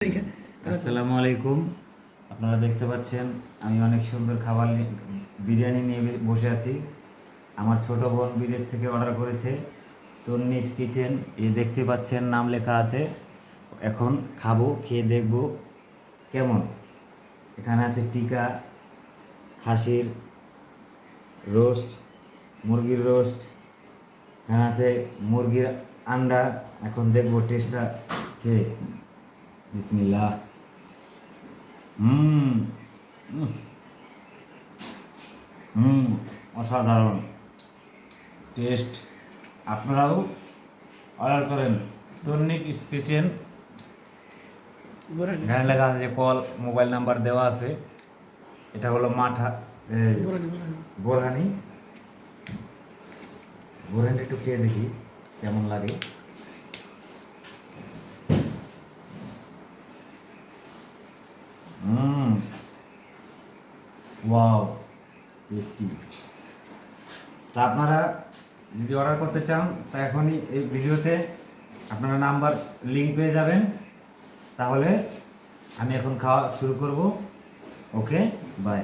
আসসালামু আলাইকুম। আপনারা দেখতে পাচ্ছেন আমি অনেক সুন্দর খাবার বিরিয়ানি নিয়ে বসে আছি। আমার ছোট বোন বিদেশ থেকে অর্ডার করেছে তন্নিস কিচেন। এই দেখতে পাচ্ছেন নাম লেখা আছে। এখন খাবো, খেয়ে দেখব কেমন। এখানে আছে টিকা, খাসির রোস্ট, মুরগির রোস্ট, এখানে আছে মুরগির আন্ডা। এখন দেখবো টেস্টটা খেয়ে। বিসমিল্লাহ। হুম হুম হুম অসাধারণ টেস্ট। আপনারাও অর্ডার করেন তন্নিস কিচেন। এখানে লেখা আছে যে কল, মোবাইল নাম্বার দেওয়া আছে। এটা হলো মাঠা বোরহানি। বোরহানি একটু খেয়ে দেখি কেমন লাগে। হুম, ওয়াও, টেস্টি। তা আপনারা যদি অর্ডার করতে চান তা এখনই এই ভিডিওতে আপনারা নাম্বার লিঙ্ক পেয়ে যাবেন। তাহলে আমি এখন খাওয়া শুরু করব। ওকে, বাই।